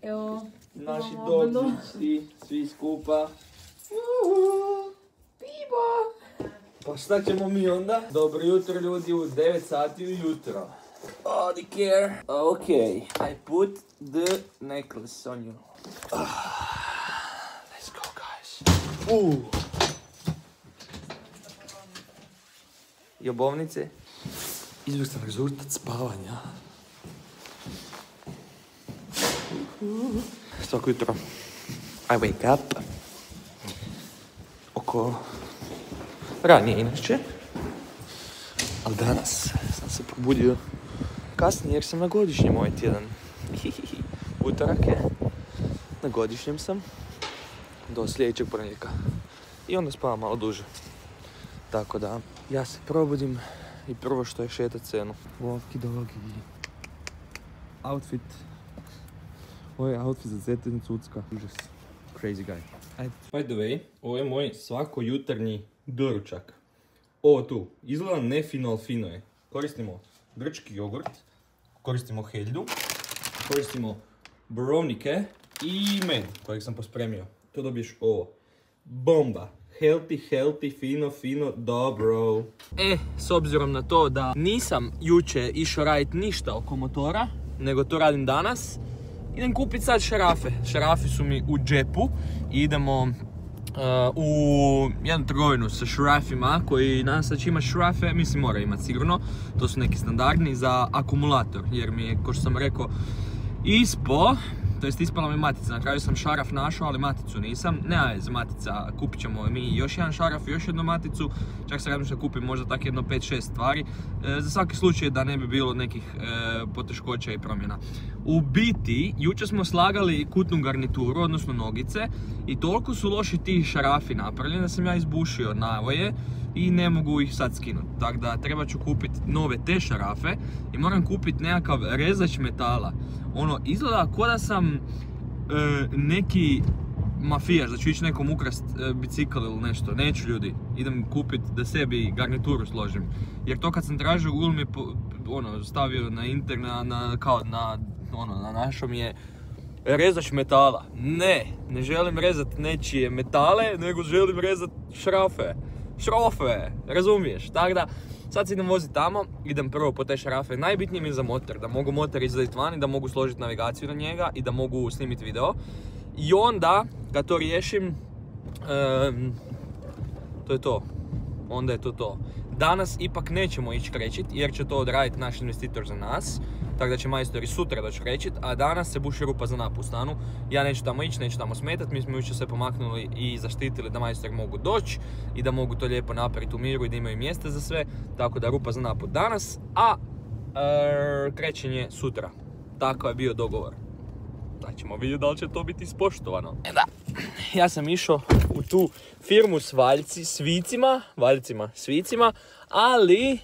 Evo, naši dogzići, svi skupa. Pibo! Pa šta ćemo mi onda? Dobro jutro ljudi, u 9 sati ujutro. Oh, the care. Okay, I put the necklace on you. Let's go, guys. Jobovnice. Izvrstan rezultat spavanja. Svako jutro I wake up oko ranije inače, ali danas sam se probudio kasnije jer sam na godišnjem ovaj tjedan. Utorak je, na godišnjem sam do sljedećeg ponedjeljka i onda spavam malo duže. Tako da ja se probudim i prvo što je šetat scenu. Walkie dogi. Outfit. Ovo je outfit za Cetin Cucka. Užas. Crazy guy. Ajde. By the way, ovo je moj svako jutarnji doručak. Ovo tu. Izgleda ne fino, ali fino je. Koristimo grčki jogurt. Koristimo heljdu. Koristimo borovnike i med kojeg sam pospremio. Tu dobiješ ovo. Bomba. Healthy, fino, dobro. S obzirom na to da nisam juče išao raditi ništa oko motora, nego to radim danas, idem kupiti sad šarafe. Šarafi su mi u džepu i idemo u jednu trgovinu sa šarafima koji nadam se da će imati šarafe, mislim mora imati sigurno. To su neki standardni za akumulator jer mi je, kao što sam rekao, ispala mi matica. Na kraju sam šaraf našao, ali maticu nisam. Nema veze, matica, kupit ćemo mi još jedan šaraf, još jednu maticu. Čak se razmišljam da kupim možda tako jedno 5-6 stvari. Za svaki slučaj da ne bi bilo nekih poteškoća i promjena. U biti, jučer smo slagali kutnu garnituru, odnosno nogice, i toliko su loši ti šarafi napravljeni da sam ja izbušio navoje i ne mogu ih sad skinuti. Tako da treba ću kupiti nove te šarafe i moram kupiti nekakav rezač metala. Ono, izgleda ko da sam neki mafijaš, da ću ići nekom ukrast bicikl ili nešto. Neću ljudi, idem kupiti da sebi garnituru složim. Jer to kad sam tražio, Google mi je stavio na internet, na našom je rezač metala. Ne želim rezati nečije metale, nego želim rezati šrafe, razumiješ? Tako da, sad se idem voziti tamo, idem prvo po te šarafe. Najbitnije mi je za motor, da mogu motor izvaditi vani, da mogu složiti navigaciju na njega i da mogu snimiti video. I onda, kad to riješim, to je to. Onda je to to. Danas ipak nećemo ići krečit, jer će to odraditi naš investitor za nas. Tako da će majstori sutra doći krečit, a danas se buši rupa za nap u stanu. Ja neću tamo ići, neću tamo smetat, mi smo jučer se pomaknuli i zaštitili da majstori mogu doći i da mogu to lijepo napraviti u miru i da imaju mjesta za sve. Tako da rupa za nap danas, a krećenje sutra. Takav je bio dogovor. Da ćemo vidjeti da li će to biti ispoštovano. Da, ja sam išao u tu firmu s svicima, ali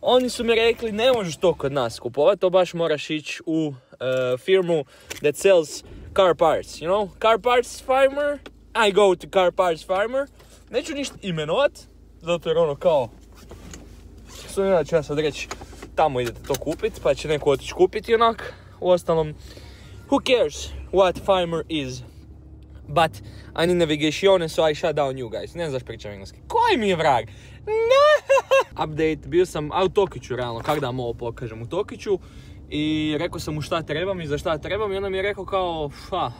oni su mi rekli ne možeš to kod nas kupovati, to baš moraš ići u firmu that sells car parts, you know? Car parts farmer, I go to car parts farmer. Neću ništa imenovat, zato jer ono kao, što ću ja sad reći, tamo idete to kupiti, pa će neko otići kupiti onak. Uostalom, who cares what farmer is? But I need navigation, so I shut down you guys. Ne znaš pričam engleski. Koji mi je vrag? No! Update, bio sam u Tokiću realno, kak da vam ovo pokažem u Tokiću. I rekao sam mu šta trebam i za šta trebam i onda mi je rekao kao,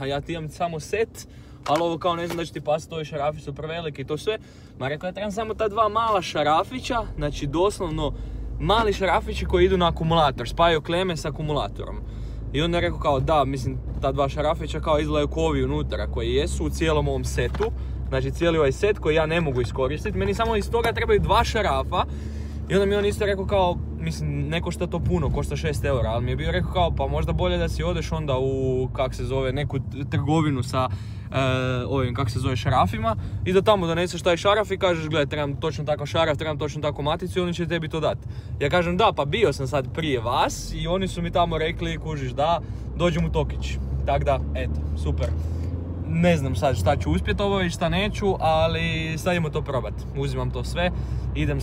ja ti imam samo set, ali ovo kao ne znam da će ti pasati, ovi šarafi su preveliki i to sve. Ma rekao, ja trebam samo ta dva mala šarafića, znači doslovno mali šarafići koji idu na akumulator, spajaju kleme s akumulatorom. I onda je rekao kao da, mislim, ta dva šarafića kao izgledaju ko ovi unutra koji jesu u cijelom ovom setu. Znači cijeli ovaj set koji ja ne mogu iskoristiti, meni samo iz toga trebaju dva šarafa. I onda mi on isto rekao kao, mislim, ne košta to puno, košta 6 eura, ali mi je bio rekao kao, pa možda bolje da si odeš onda u, neku trgovinu sa ovim, šarafima i da tamo doneseš taj šaraf i kažeš, gledaj, trebam točno takav šaraf, trebam točno takvu maticu i oni će tebi to dati. Ja kažem, da, pa bio sam sad prije vas i oni su mi tamo rekli, kužiš, da, dođem u Tokić. Tako da, eto, super. Ne znam sad šta ću uspjeti obaviti, šta neću, ali sad idemo to probat. Uzimam to sve, idem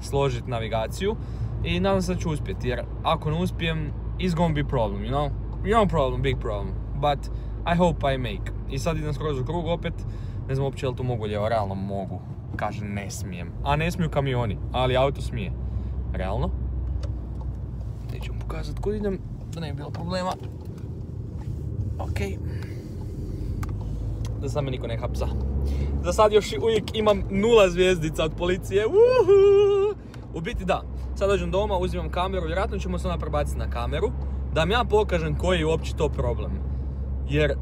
složit navigaciju i nadam se da ću uspjeti, jer ako ne uspijem, it's gonna be problem, you know? no problem, big problem, but I hope I make. I sad idem skroz u krug opet, ne znam uopće jel to mogu, jer realno mogu. Kaže ne smijem, a ne smiju kamioni, ali auto smije. Realno. Neću vam pokazat kud idem, da ne bi bilo problema. Okej. Da sad me niko ne hapsa. Za sad još uvijek imam 0 zvjezdica od policije. Uhu! U biti da, sad dođem doma, uzimam kameru, vjerojatno ćemo se onda prebaciti na kameru, da vam ja pokažem koji je uopće to problem. Jer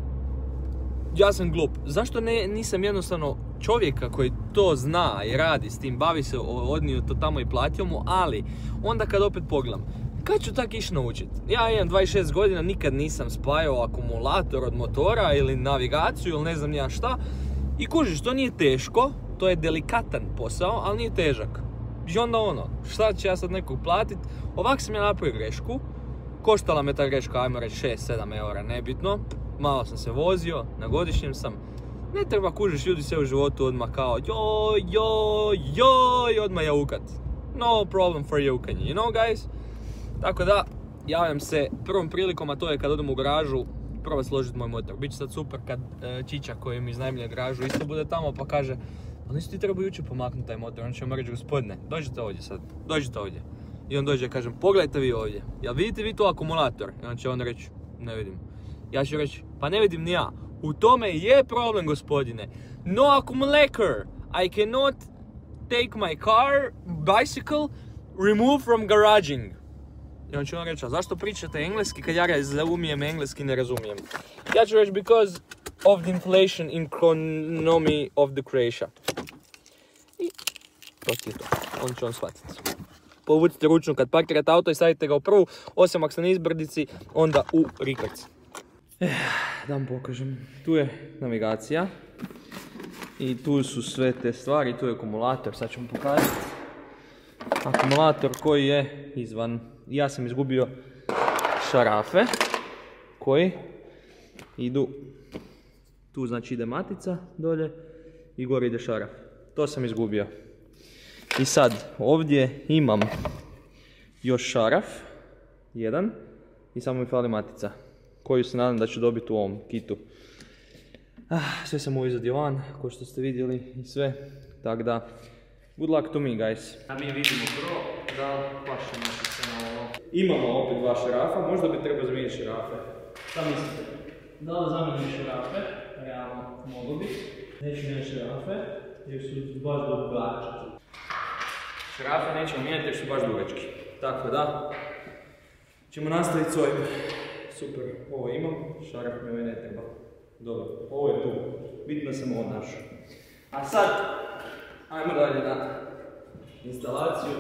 ja sam glup. Zašto nisam jednostavno čovjeka koji to zna i radi s tim, bavi se, odnio to tamo i platio mu, ali onda kad opet pogledam, kad ću tak iš naučit? Ja imam 26 godina, nikad nisam spajao akumulator od motora ili navigaciju ili ne znam ja šta. I kužiš, to nije teško, to je delikatan posao, ali nije težak. I onda ono, šta će ja sad nekog platit? Ovak sam ja napravio grešku, koštala me ta greška, ajmo reći 6-7 eura, nebitno. Malo sam se vozio, na godišnjem sam. Ne treba kužiš, ljudi se u životu odmah kao joj, odmah jaukat. No problem for jaukanje, you know guys? Tako da, javljam se prvom prilikom, a to je kad odem u garažu, probat složiti moj motor. Biće sad super kad Čiča koji mi iznajmlja garažu isto bude tamo pa kaže, ali nisu ti trebao jučer pomaknuti taj motor, on će vam reći, gospodine, dođite ovdje sad, dođite ovdje. I on dođe i kažem, pogledajte vi ovdje, jel vidite vi to akumulator? I on će on reći, ne vidim. Ja ću reći, pa ne vidim ni ja. U tome je problem, gospodine. No accumulator. I cannot take my car, bicycle, remove from garaging. I on će on reći, a zašto pričate engleski kad ja razumijem engleski, ne razumijem? Ja ću reći, because of the inflation economy of the Croatia. I to ti je to. On će on shvatiti. Povucite ručnu kad parkirate auto i stavite ga u prvu, osim ako ste na izbrdici, onda u rikac. Da vam pokažem. Tu je navigacija. I tu su sve te stvari, tu je akumulator, sad ću vam pokazati. Akumulator koji je izvan. Ja sam izgubio šarafe koji idu, tu znači ide matica dolje i gore ide šaraf. To sam izgubio. I sad ovdje imam još šaraf, jedan, i samo mi fali matica, koju se nadam da ću dobiti u ovom kitu. Sve sam ovo izadio van, kao što ste vidjeli i sve, tako da, good luck to me guys. A mi vidimo prvo da paše matica na ovo. Imamo opet 2 šarafa, možda bi trebao zamijeniti šarafe. Šta mislite? Da li zamijenim šarafe? Realno, mogu bi. Neću mijeniti šarafe, jer su baš dugački. Šarafe nećemo mijeniti jer su baš dugački. Tako da, ćemo nastaviti s ovim. Super, ovo imam, šaraf mi ovaj ne treba. Dobro, ovo je tu. Bitno sam ovo našao. A sad, ajmo dalje na instalaciju.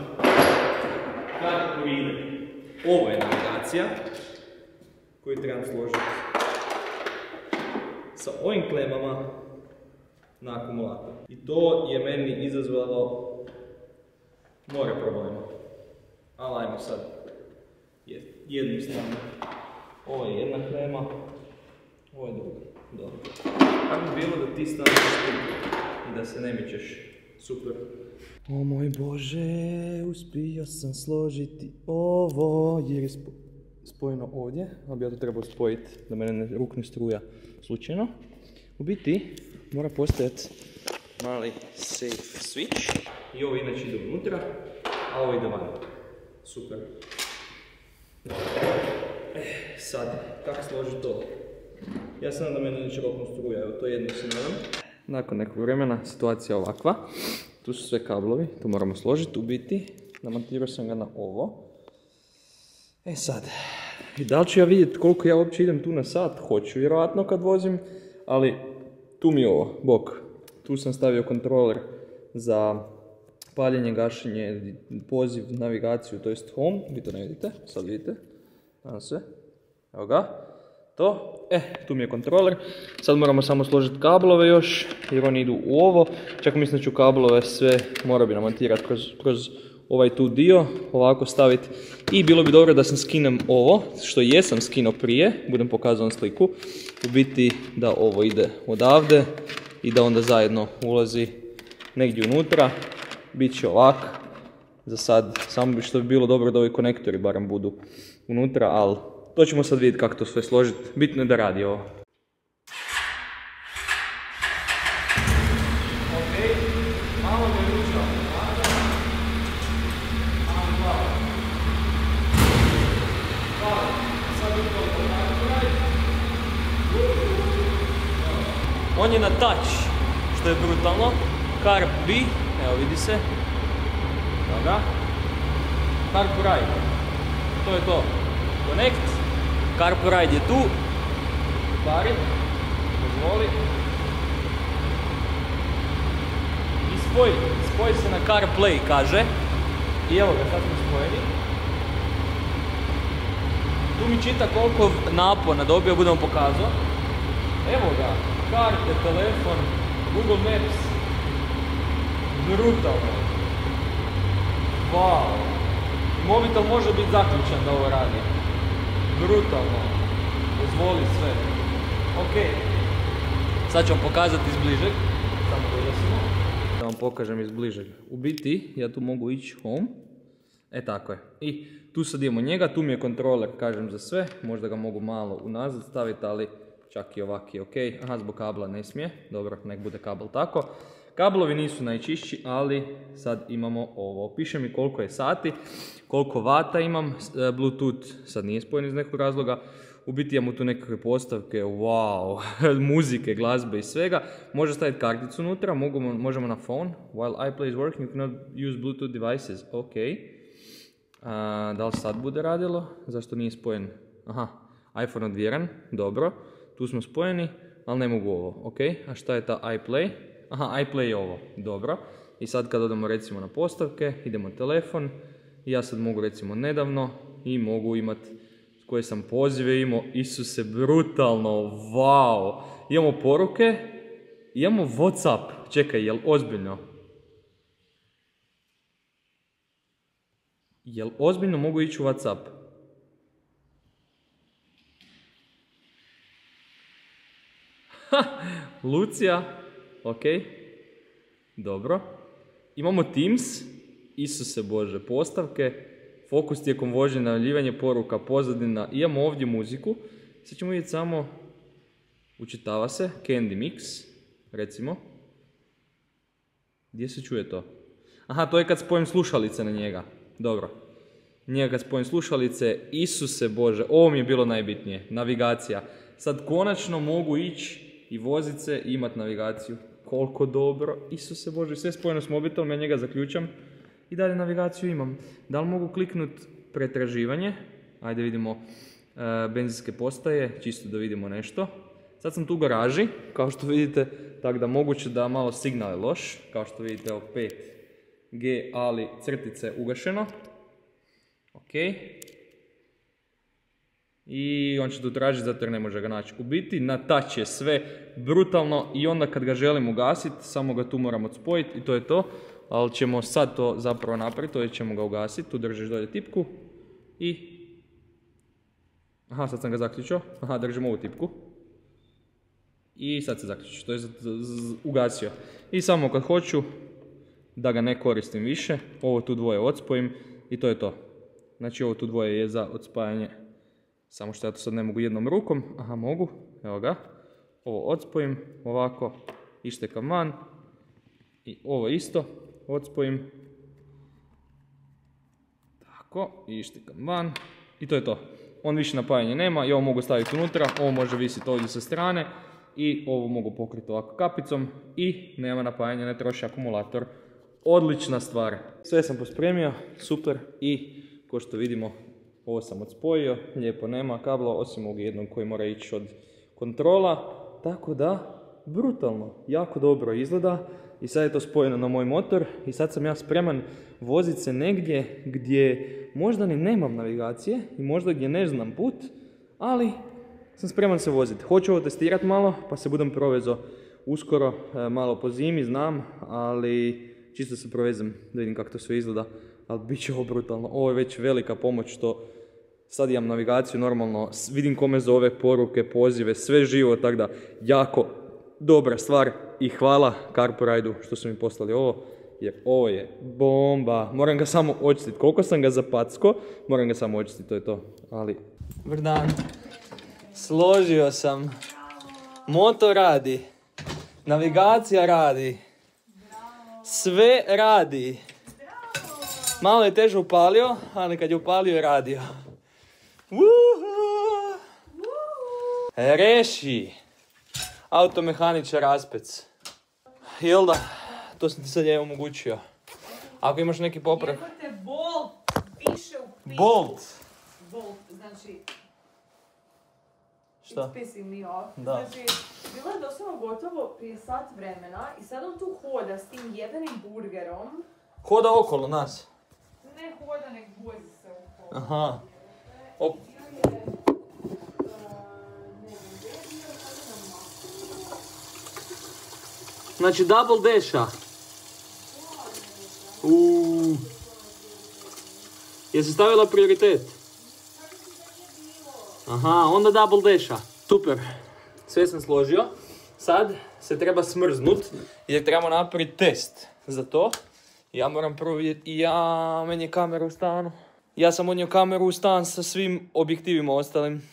Kako ide? Ovo je navigacija koju trebam složiti sa ovim klemama na akumulator. I to je meni izazvalo more problema. Ali ajmo sad jednu stranu. Ovo je jedna klema, ovo je druga. Dobro. Kako bi bilo da ti staneš i da se ne mičeš? Super. O moj Bože, uspio sam složiti ovo jer je spojeno ovdje, ali bi ja to trebao spojiti da me ne rukne struja slučajno. U biti mora postojati mali safe switch i ovo inače ide unutra, a ovo ide van. Super. Sad, kako složiti to? Ja sam da me neće roknu struja, evo to jedno se nadam. Nakon nekog vremena situacija je ovakva. Tu su sve kablovi, to moramo složiti. U biti, namontirao sam ga na ovo. E sad, i da li ću ja vidjeti koliko ja uopće idem tu na sat? Hoću vjerojatno kad vozim, ali tu mi je ovo, bok. Tu sam stavio kontroler za paljenje, gašenje, poziv, navigaciju, to jest home. Vi to ne vidite, sad vidite. Nadam se. Evo ga. To. Tu mi je kontroler. Sad moramo samo složiti kablove još, jer oni idu u ovo. Čak mislim da ću kablove sve mora bi namontirati kroz ovaj tu dio, ovako staviti. I bilo bi dobro da sam skinem ovo, što jesam skinuo prije, budem pokazao na sliku. U biti da ovo ide odavde i da onda zajedno ulazi negdje unutra. Biće ovak. Za sad, samo bi što bi bilo dobro da ovi konektori barem budu unutra, ali to ćemo sad vidjeti kako to sve složiti. Bitno je da radi ovo. Ok, malo me ruča. On je na touch, što je brutalno. Carb B, evo vidi se. Evo ga. Carb Ride. To je to. Connect. Carb Ride je tu. Pari. Dozvoli. I spoji se na CarPlay, kaže. I evo ga, sad smo spojeni. Tu mi čita koliko napona dobio, budemo pokazao. Evo ga, karte, telefon, Google Maps. Brutalno. Wow. Mobitel može biti zaključan da ovo radi. Brutalno. Dozvoli sve. Ok. Sad ću vam pokazati iz bližeg. Samo da vam pokažem iz bližeg. U biti, ja tu mogu ići home. E tako je. I tu sad imamo njega, tu mi je kontroler, kažem za sve. Možda ga mogu malo unazad staviti, ali čak i ovak je ok. Aha, zbog kabla ne smije. Dobro, nek bude kabel tako. Kablovi nisu najčišći, ali sad imamo ovo. Piše mi koliko je sati, koliko vata imam. Bluetooth sad nije spojen iz nekog razloga. U biti imamo tu nekakve postavke, wow, muzike, glazbe i svega. Može staviti karticu unutra, možemo na phone. While iPlay is working, you cannot use Bluetooth devices. Ok. Da li sad bude radilo? Zašto nije spojen? Aha, iPhone odvjeran, dobro. Tu smo spojeni, ali ne mogu ovo. Ok, a šta je ta iPlay? Aha, iPlay je ovo, dobro. I sad kad odemo recimo na postavke, idemo telefon. I ja sad mogu recimo nedavno i mogu imati koje sam pozive imao. Isuse, brutalno, wow. Imamo poruke, imamo WhatsApp. Čekaj, jel ozbiljno? Jel ozbiljno mogu ići u WhatsApp? Lucija, ok, dobro. Imamo Teams, Isuse Bože, postavke, fokus tijekom vožnje, najavljivanje poruka, pozadina, imamo ovdje muziku. Sad ćemo vidjeti samo, učitava se, Candy Mix, recimo. Gdje se čuje to? Aha, to je kad spojim slušalice na njega, dobro. Njega kad spojim slušalice, Isuse Bože, ovo mi je bilo najbitnije, navigacija. Sad konačno mogu ići i vozit se i imat navigaciju. Koliko dobro, Isuse Bože, sve spojeno s mobitelom, ja njega zaključam i dalje navigaciju imam. Da li mogu kliknut pretraživanje? Ajde vidimo benzinske postaje, čisto da vidimo nešto. Sad sam tu u garaži, kao što vidite, tako da moguće da malo signal je loš. Kao što vidite, evo 5G, ali crtice ugašeno. Ok. I on će tu tražiti zato jer ne može ga naći. U biti na touch je sve brutalno i onda kad ga želim ugasiti, samo ga tu moram odspojiti i to je to. Ali ćemo sad to zapravo napraviti, to ćemo ga ugasiti, tu držiš dolje tipku i... Aha, sad sam ga zaključio, aha, držim ovu tipku. I sad se zaključiš, to je ugasio. I samo kad hoću da ga ne koristim više, ovo tu dvoje odspojim i to je to. Znači ovo tu dvoje je za odspajanje. Samo što ja to sad ne mogu jednom rukom. Aha, mogu. Evo ga. Ovo odspojim. Ovako. Ištekam van. I ovo isto. Odspojim. Tako. I ištekam van. I to je to. On više napajanja nema. I ovo mogu staviti unutra. Ovo može visiti ovdje sa strane. I ovo mogu pokriti ovako kapicom. I nema napajanja, ne troši akumulator. Odlična stvar. Sve sam pospremio. Super. I ko što vidimo, ovo sam odspojio, lijepo nema kabla, osim ovog jednog koji mora ići od kontrola. Tako da, brutalno, jako dobro izgleda. I sad je to spojeno na moj motor i sad sam ja spreman voziti se negdje gdje možda ni nemam navigacije i možda gdje ne znam put, ali sam spreman se voziti. Hoću ovo testirati malo, pa se budem provezao uskoro, malo po zimi, znam, ali čisto se provezem da vidim kako to sve izgleda. Ali bit će ovo brutalno. Ovo je već velika pomoć što sad imam navigaciju normalno, vidim kome zove, poruke, pozive, sve živo, tako da jako dobra stvar i hvala CarPridu što su mi poslali ovo, jer ovo je bomba. Moram ga samo očistiti, koliko sam ga zapacko, moram ga samo očistiti, to je to, ali Dobar dan. Složio sam. Motor radi. Navigacija radi. Sve radi. Malo je teže upalio, ali kad je upalio je radio. Reši. Automehaničar Aspec. Hilda, to sam ti sad je omogućio. Ako imaš neki poprav... Jebote, Bolt piše u pisu. Bolt! Bolt, znači... Šta? It's pissing me off. Da. Znači, bilo je doslovno gotovo prije sat vremena i sad on tu hoda s tim jebenim burgerom. Hoda okolo nas. Ne hoda, nek vozi se okolo. Aha. Op. Znači double dasha. Jesi stavila prioritet? Aha, onda double dasha. Super. Sve sam složio. Sad se treba smrznut jer trebamo napraviti test za to. Ja moram prvo vidjeti, meni je kamera u stanu. Ja sam odnio kameru u stan sa svim objektivima ostalim.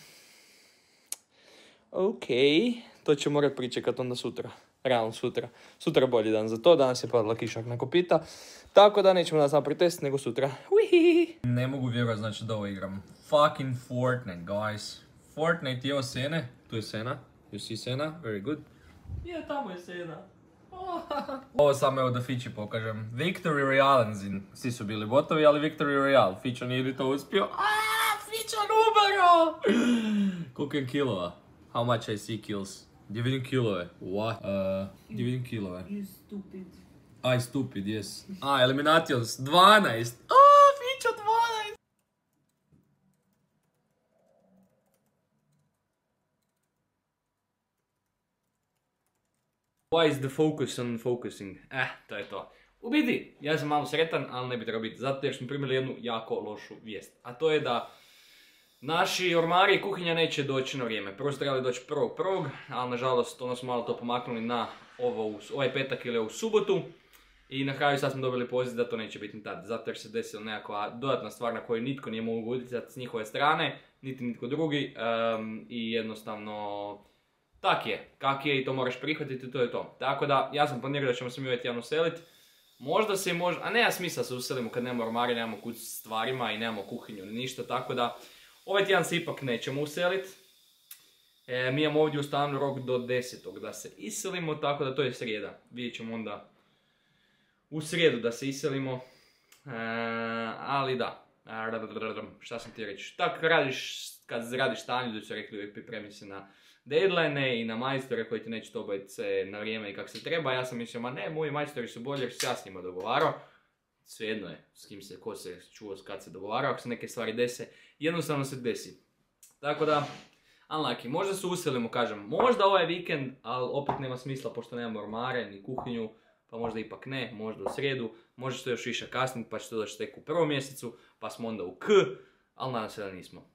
Ok, to će morat pričekat onda sutra. Realno sutra. Sutra je bolji dan za to, danas je padala kiša ako pita. Tako da nećemo danas napraviti test, nego sutra. Uhihi. Ne mogu vjerovati znači da ovo igram. Fucking Fortnite, guys. Fortnite je ovo Sene. Tu je Sena. You see Sena? Very good. Je, tamo je Sena. Ovo samo evo da Fići pokažem. Victory Royale engine. Svi su bili botovi, ali Victory Royale. Fićo nije li to uspio. Fićo numero! Koliko je kilova? How much I see kills? Gdje vidim kilove? What? Gdje vidim kilove? You stupid. Aj, stupid, yes. Eliminations. 12! Fićo 12! Why is the focus on focusing? To je to. U biti, ja sam malo sretan, ali ne bi trebao biti. Zato jer smo primili jednu jako lošu vijest. A to je da naši ormari i kuhinja neće doći na vrijeme. Prvo su trebali doći 1.1. ali nažalost ono smo malo to pomaknuli na ovaj petak ili ovu subotu. I na kraju sad smo dobili poziv da to neće biti ni tad. Zato jer se desila nekakva dodatna stvar na koju nitko nije mogu utjecati s njihove strane, niti nitko drugi. I jednostavno... Tak je, kak je i to moraš prihvatiti, to je to. Tako da, ja sam planirao da ćemo se mi ovaj tjedan useliti. Možda se može, a nema smisla se uselimo kad nemamo ormari, nemamo kuć s stvarima i nemamo kuhinju ni ništa, tako da ovaj tjedan se ipak nećemo useliti. Mi imamo ovdje u stanu rok do 10. da se iselimo, tako da to je srijeda. Vidjet ćemo onda u srijedu da se iselimo, ali da. Šta sam ti reći? Tako kad radiš stanju, da su rekli uvijek pripremi se na deadline i na majstore koji ti neće to obaviti se na vrijeme i kako se treba. Ja sam mislio, ma ne, moji majstori su bolji jer se ja s njima dogovarao. Svejedno je s kim se, ko se čuo kad se dogovarao, ako se neke stvari dese, jednostavno se desi. Tako da, unlucky, možda se uselimo, kažem, možda ovaj vikend, ali opet nema smisla pošto nemamo ormare ni kuhinju, pa možda ipak ne, možda u srijedu, možda što još više kasniti pa će to doći tek u prvom mjesecu, pa smo onda u K, ali nadam se da nismo.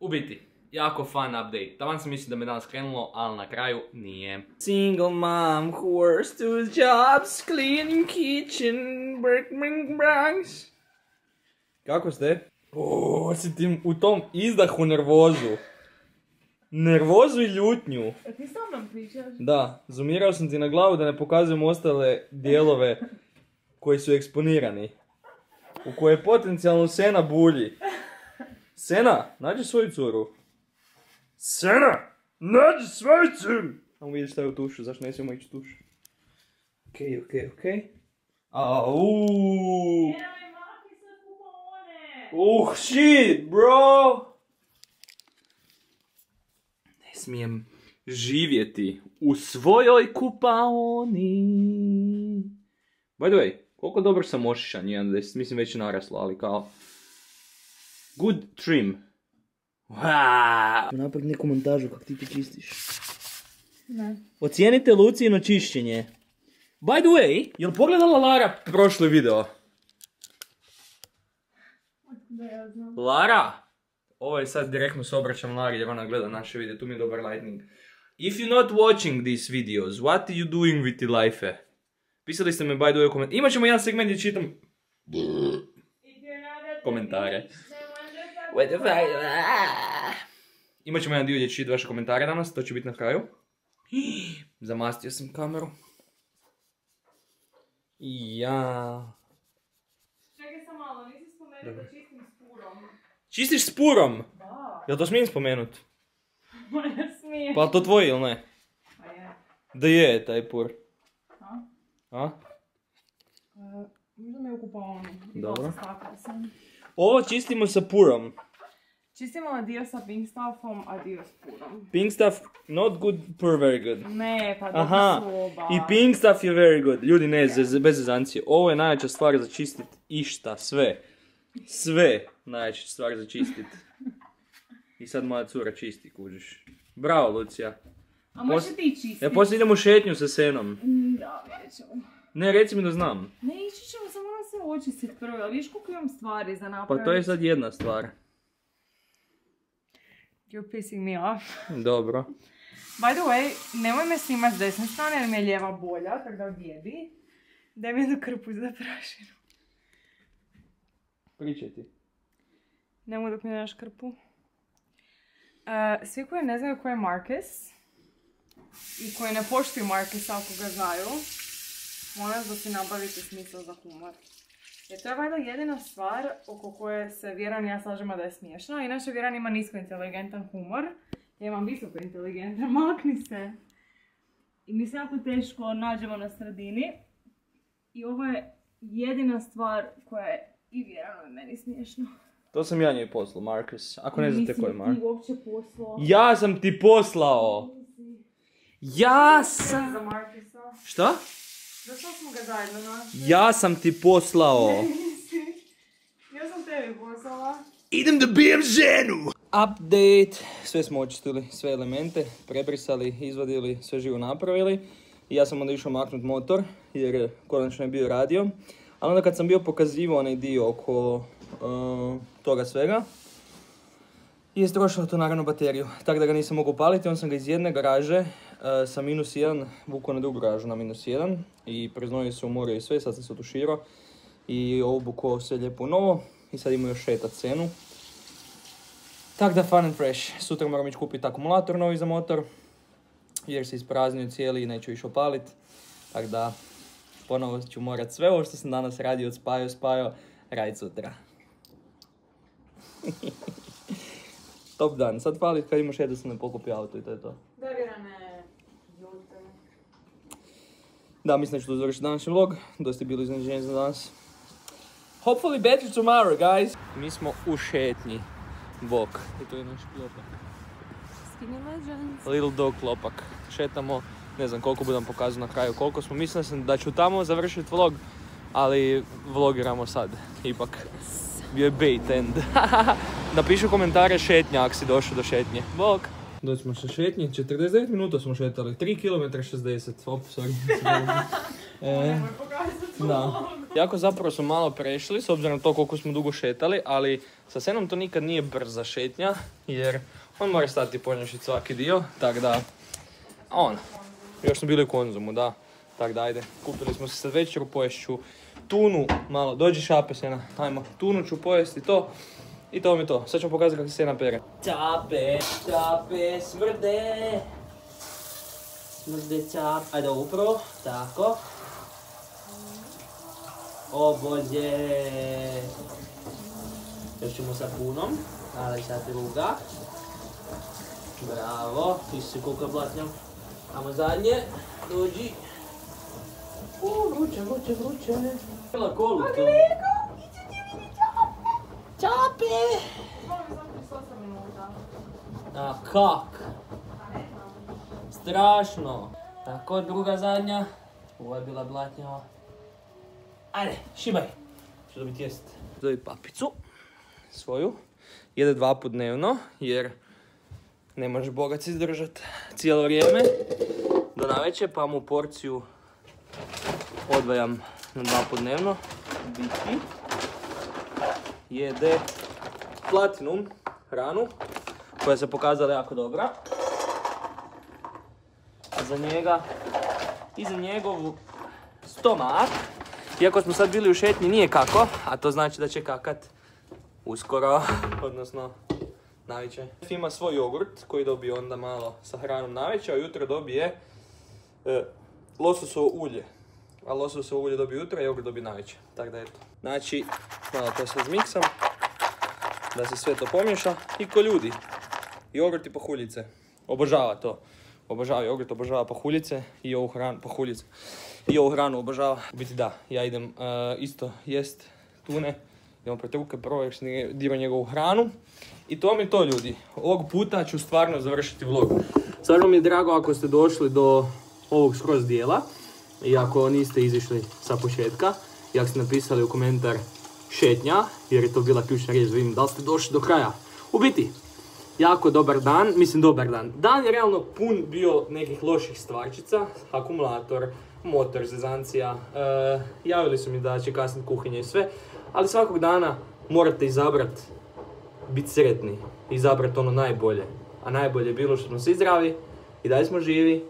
U biti, jako fun update. Taman sam mislio da me danas krenulo, ali na kraju nije. Single mom who works two jobs, cleaning kitchen, working branch. Kako ste? Si ti u tom izdahu nervozu. Nervozu i ljutnju. A ti sa mnom pričaš? Da, zoomirao sam ti na glavu da ne pokazujem ostale dijelove koji su eksponirani. U koje potencijalno Sena bulji. Sena, nađi svoju curu. Sena, nađi svoju curu! Ajmo vidjeti šta je u tušu, zašto ne smijemo ići u tušu. Okej. Auuu! Shit, bro! Ne smijem živjeti u svojoj kupaoni. By the way, koliko dobro sam ošišan, 1.10, mislim već naraslo, ali kao... Good trim. Wow. Napraviti neku montažu kako ti čistiš. Ne. Ocijenite Lucijino čišćenje. By the way, jel pogledala Lara prošli video? Da, ja znam. Lara! Ovo je sad direktno se obraćam Lari jer ona gleda naše videe, tu mi je dobar lightning. If you're not watching these videos, what are you doing with your life? Pisali ste me by the way u komentarima. Imat ćemo jedan segment gdje čitam komentare. What the fuck? Imat ćemo jedan dio gdje će čitati vaše komentare danas, to će biti na kraju. Zamastio sam kameru. I ja... Čekaj sam malo, nisi spomenuo da čistim s purom. Čistiš s purom? Da. Jel to smijem spomenut? Ne smijem. Pa to tvoje ili ne? Pa je. Da je taj pur. A? Možda me ukupao Dobro. Ovo čistimo sa purom. Čistimo dio sa pink stuffom, a dio s purom. Pink stuff, not good, pur very good. Ne, pa dobro Aha, su oba. i pink stuff je very good. Ljudi, ne, bez zezancije. Ovo je najjača stvar za čistit išta, sve. Sve najjača stvar za čistit. I sad moja cura čisti, kužiš. Bravo, Lucija. A može ti čistiti? Ja poslije idem u šetnju sa Senom. Da, vidjet ćemo. Ne, reci mi da znam. Ne, ići ćemo, samo moram se očistit prvo, ali viš koliko imam stvari za napraviti. Pa to je sad jedna stvar. You're pissing me off. Dobro. By the way, nemoj me snimat s desne strane jer mi je lijeva bolja, tako da odjebi. Daj mi jednu krpu za prašinu. Pričaj ti. Nemoj dok mi daš krpu. Svi koji ne znaju ko je Marcus i koji ne poštuju Marcusa ako ga znaju, molim vas da si nabavite smisao za humor. Jer to je valjda jedina stvar oko koje se Vjeran i ja slažemo da je smiješno. Inače Vjeran ima nisko inteligentan humor. Ja imam visoko inteligentan, makni se. I mi se jako teško nađemo na sredini. I ovo je jedina stvar koja je i Vjeranu i meni smiješno. To sam ja njoj poslao, Marcus. Ako ne znate ko je Marcus. Ti uopće poslao. Ja sam ti poslao! Ja sam... Za Marcusa. Šta? Zašto smo ga zajedno našli? Ja sam ti poslao! Ja sam tebi poslala. Idem da bijem ženu! Update! Sve smo očistili, sve elemente, prebrisali, izvadili, sve živo napravili. I ja sam onda išao maknut motor, jer konačno je bio radio. Ali onda kad sam bio pokazivao onaj dio oko toga svega, je istrošilo to naravno bateriju. Tako da ga nisam mogao paliti, onda sam ga iz jedne garaže sa -1 vukao na drugu garažu na -1. I preznojio se, umorio i sve, sad sam se otuširao. I obukao sve lijepo novo. I sad imamo još šetat cenu. Tako da fun and fresh. Sutra moram ići kupiti akumulator novi za motor. Jer se ispraznio cijeli i neću više opalit. Tako da ponovo ću morat sve ovo što sam danas radio od spajao, radit sutra. Top dan. Sad fali kad imaš jedno sam ne pokupi auto i to je to. Da, Vjerane, ljute. Da, mislim da ću to završiti današnji vlog. Dosta je bilo iznenađenje za danas. Hopefully better tomorrow, guys. Mi smo u šetnji. Bok. I to je naš klopak. Skinny Legends. Little dog klopak. Šetamo, ne znam koliko budem pokazao na kraju koliko smo. Mislio sam da ću tamo završiti vlog, ali vlogiramo sad. Ipak bio je bait end. Napišu komentare šetnja ako si došao do šetnje. Bok! Doći smo sa šetnje, 49 minuta smo šetali, 3 km 60. Op, sorry. Nemoj pokazati Da. Jako zapravo smo malo prešli, s obzirom na to koliko smo dugo šetali, ali sa Senom to nikad nije brza šetnja, jer on mora stati ponjašiti svaki dio, tak da, još smo bili u Konzumu, da, tak da ajde, kupili smo se sad večeru, poješću tunu, malo, dođi šape Sena, ajmo, tunu ću pojesti to, i to mi je to, sad ću pokazati kako se Sena pere. Čape, smrde čape, ajde upravo, tako. O Bože! Još ćemo sa punom, ali sad druga. Bravo, ti si koliko blatnjam. Amo zadnje, dođi. Vruće. Hvala kolu to. Čape! A kak? Strašno. Tako, druga zadnja. Ovo je bila blatnjava. Ajde, šibaj. Ću dobiti jest. Zove papicu svoju. Jede 2 put dnevno, jer ne može bogac izdržat cijelo vrijeme do navečer, pa mu porciju odvajam na 2 put dnevno. Biti jede Platinum hranu, koja se pokazala jako dobra. I za njegov stomak, iako smo sad bili u šetnji, nije kako, a to znači da će kakat uskoro, odnosno navečer. Ima svoj jogurt koji dobije onda malo sa hranom navečer, a jutro dobije lososovo ulje. A lososovo ulje dobije jutro, a jogurt dobije navečer. Tako da eto. Znači, malo to sve zmiksam, da se sve to pomiješa. I ko ljudi, jogurt i pahuljice. Obožava to. Obožava jogurt, obožava pahuljice i ovu hranu, pahuljice. I ovu hranu obožava. U biti da, ja idem isto jest tune. Idemo pred ruke, prvo dio njegovu hranu. I to mi je to, ljudi. Ovog puta ću stvarno završiti vlog. Stvarno mi je drago ako ste došli do ovog skroz dijela. I ako niste izišli sa početka. I ako ste napisali u komentar šetnja, jer je to bila ključna riječ, vidim da li ste došli do kraja. U biti, jako dobar dan, mislim dobar dan. Dan je realno pun bio nekih loših stvarčica, akumulator, motor, zezancija. Javili su mi da će kasniti kuhinje i sve, ali svakog dana morate izabrati biti sretni, izabrati ono najbolje. A najbolje je bilo što smo svi zdravi i dalje smo živi,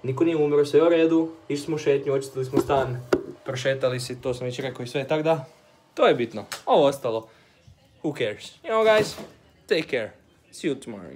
niko nije umro, sve je u redu, išli smo u šetnju, očistili smo stan, prošetali si, to sam već rekao i sve, tako da, to je bitno. Ovo ostalo, who cares? You know guys, take care. See you tomorrow.